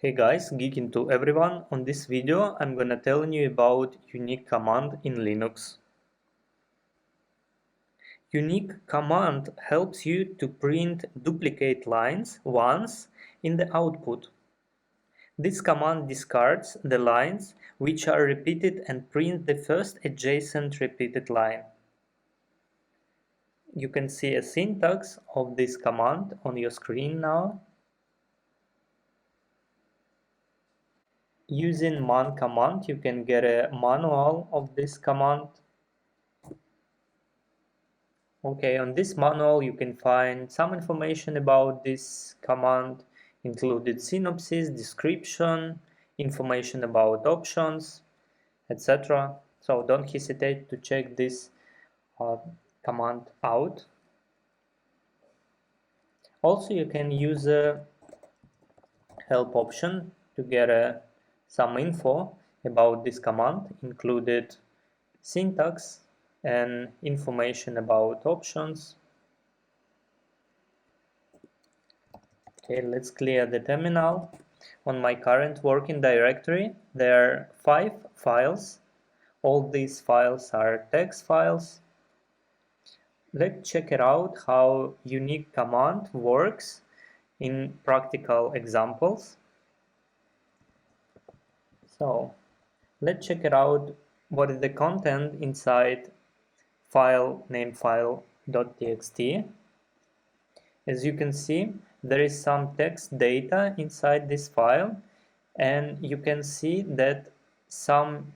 Hey guys, Geeking to everyone. On this video, I'm gonna tell you about UNIQ command in Linux. UNIQ command helps you to print duplicate lines once in the output. This command discards the lines which are repeated and prints the first adjacent repeated line. You can see a syntax of this command on your screen now. Using man command, you can get a manual of this command. Okay, on this manual you can find some information about this command, included synopsis, description, information about options, etc. So don't hesitate to check this command out. Also, you can use a help option to get some info about this command, included syntax and information about options. Okay, let's clear the terminal. On my current working directory, there are 5 files. All these files are text files. Let's check it out how UNIQ command works in practical examples. So let's check it out what is the content inside file named file.txt. As you can see, there is some text data inside this file, and you can see that some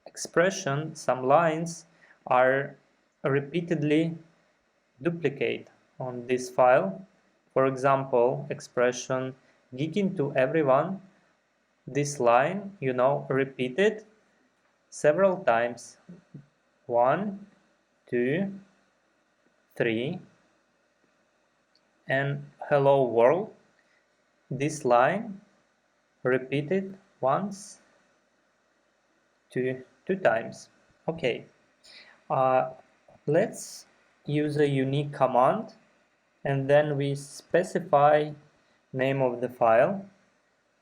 expression, some lines are repeatedly duplicate on this file. For example, expression geeking to everyone, this line, repeated several times. 1, 2, 3, and hello world, this line repeated once, two times. Okay, let's use a UNIQ command, and then we specify name of the file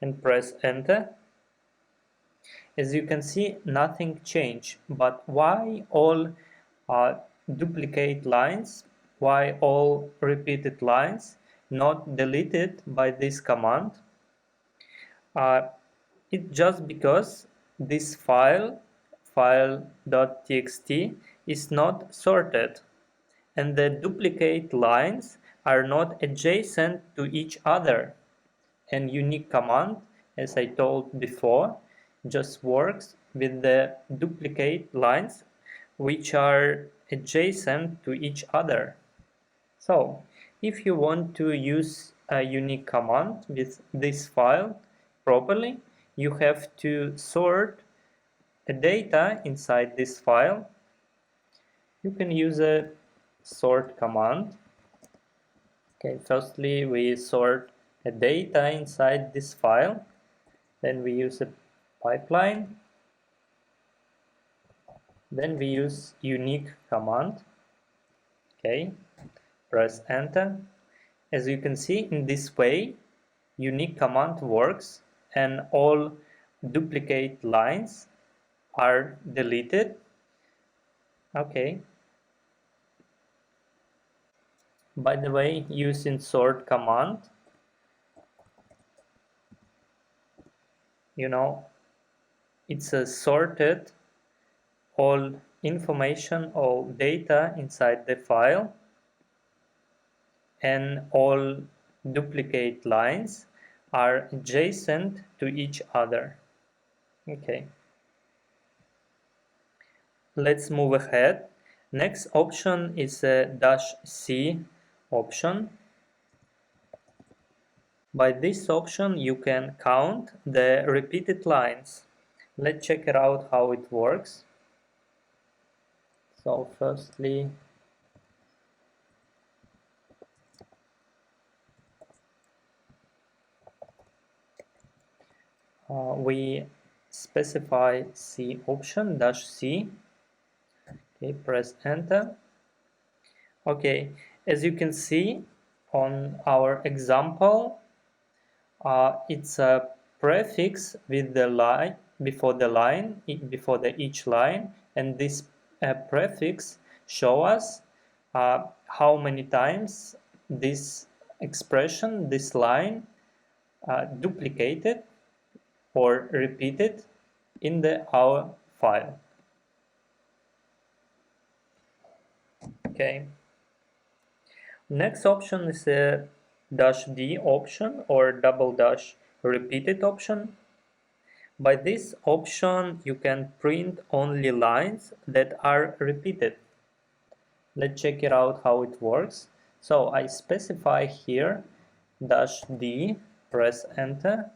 and press enter. As you can see, nothing changed, but why all duplicate lines, why all repeated lines not deleted by this command? It's just because this file.txt is not sorted, and the duplicate lines are not adjacent to each other. And UNIQ command, as I told before, just works with the duplicate lines which are adjacent to each other. So if you want to use a UNIQ command with this file properly, you have to sort the data inside this file. You can use a sort command. Okay, firstly we sort the data inside this file, then we use a pipeline, then we use UNIQ command. Okay, press enter. As you can see, in this way UNIQ command works and all duplicate lines are deleted. Okay, by the way, using sort command, it's a sorted all information, all data inside the file, and all duplicate lines are adjacent to each other. Okay, let's move ahead. Next option is a -C option. By this option you can count the repeated lines. Let's check it out how it works. So firstly, we specify C option, -C. Okay, press enter. Okay, as you can see on our example, it's a prefix with the line before each line, and this prefix show us how many times this expression, this line, duplicated or repeated in our file. Okay. Next option is a -d option or double dash repeated option. By this option, you can print only lines that are repeated. Let's check it out how it works. So I specify here -d, press enter.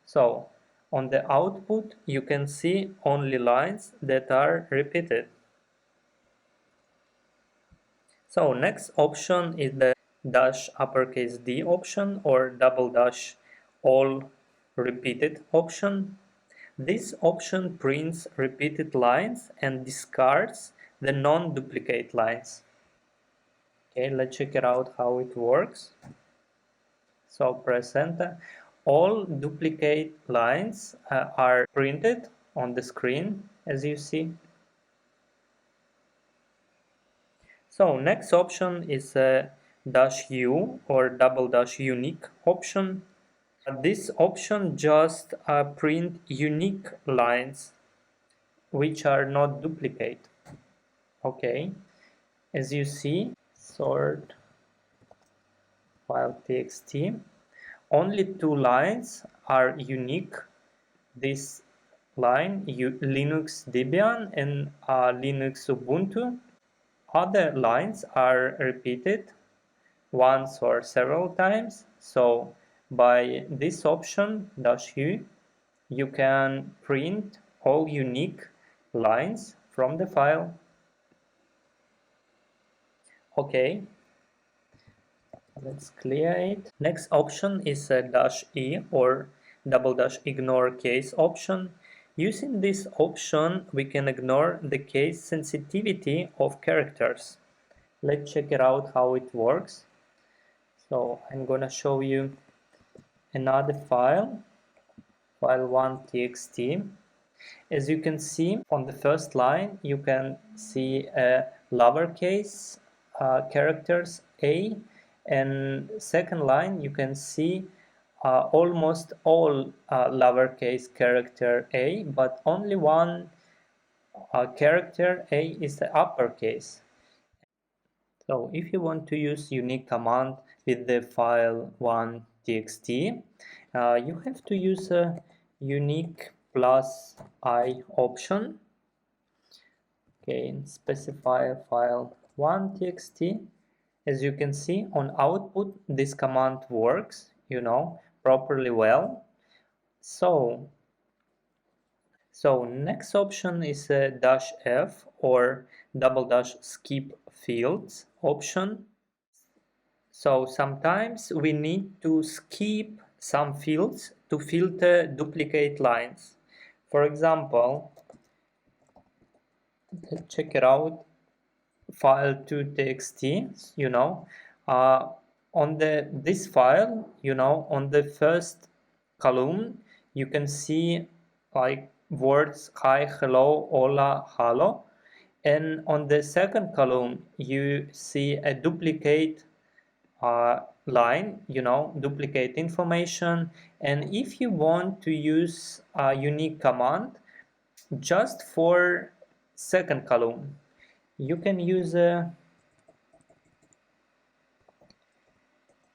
So on the output, you can see only lines that are repeated. So next option is the -D option or double dash all repeated option. This option prints repeated lines and discards the non-duplicate lines. Okay, let's check it out how it works. So press enter. All duplicate lines are printed on the screen, as you see. So next option is a -U or double dash unique option. This option just print unique lines which are not duplicate. Okay, as you see, sort file txt, only two lines are unique. This line, Linux Debian and Linux Ubuntu. Other lines are repeated once or several times. So by this option -U, you can print all unique lines from the file. Okay, let's clear it. Next option is a -E or double dash ignore case option. Using this option, we can ignore the case sensitivity of characters. Let's check it out how it works. So I'm gonna show you another file 1.txt. As you can see on the first line, you can see lowercase characters A, and second line you can see almost all lowercase character A, but only one character A is the uppercase. So if you want to use unique command with the file 1.txt, you have to use a unique +I option. Okay, and specify file 1.txt. As you can see on output, this command works, properly well. So next option is a -F or double dash skip fields option. So sometimes we need to skip some fields to filter duplicate lines. For example, let's check it out, file 2.txt, on this file, on the first column, you can see like words hi, hello, hola, hello, and on the second column you see a duplicate line, duplicate information. And if you want to use a unique command just for second column, you can use a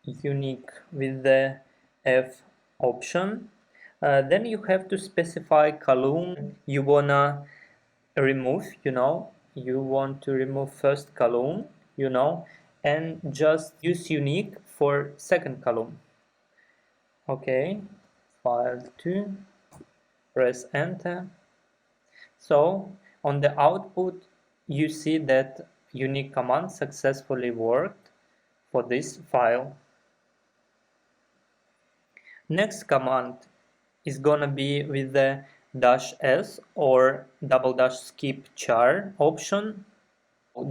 unique with the F option. Then you have to specify column you wanna remove, you want to remove first column, and just use unique for second column. Okay, file 2, press enter. So on the output you see that unique command successfully worked for this file. Next command is gonna be with the -S or double dash skip char option.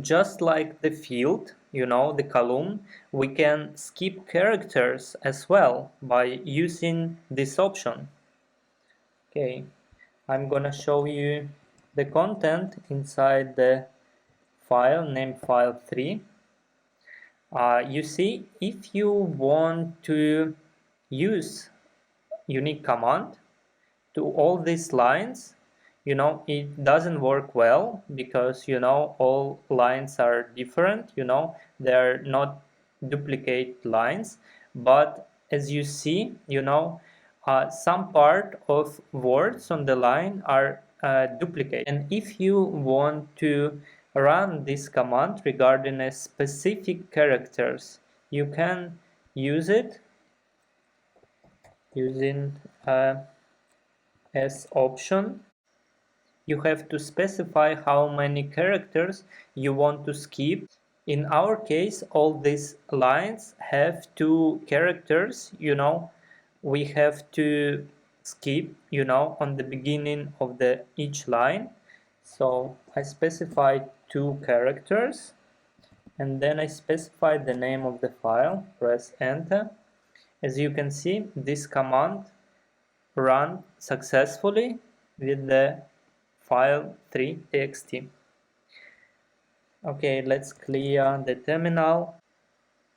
Just like the field, the column, we can skip characters as well by using this option. Okay, I'm gonna show you the content inside the file named file3. You see, if you want to use UNIQ command to all these lines, it doesn't work well because all lines are different, they're not duplicate lines. But as you see, some part of words on the line are duplicate. And if you want to run this command regarding a specific characters, you can use it using as option. You have to specify how many characters you want to skip. In our case, all these lines have 2 characters, we have to skip, on the beginning of each line. So I specified 2 characters, and then I specified the name of the file, press enter. As you can see, this command ran successfully with the file3.txt. Okay, let's clear the terminal.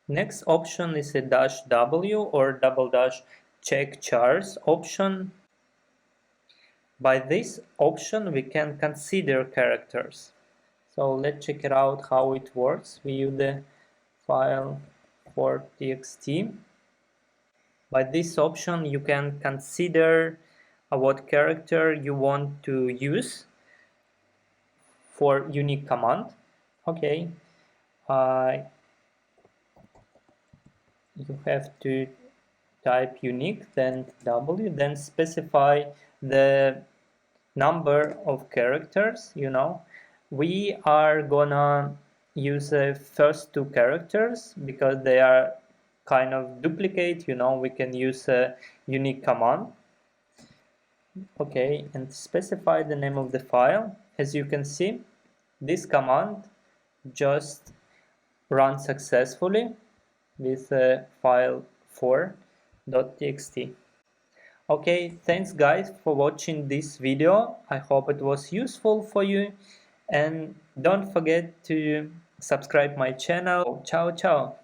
Next option is a -w or -- check chars option. By this option we can consider characters. So let's check it out how it works. We use the file for txt. By this option you can consider what character you want to use for UNIQ command. Okay, you have to type UNIQ, then W, then specify the number of characters. We are gonna use the first 2 characters because they are kind of duplicate. We can use a UNIQ command. Okay, and specify the name of the file. As you can see, this command just runs successfully with file4.txt. Okay, thanks guys for watching this video. I hope it was useful for you, and don't forget to subscribe my channel. Ciao ciao.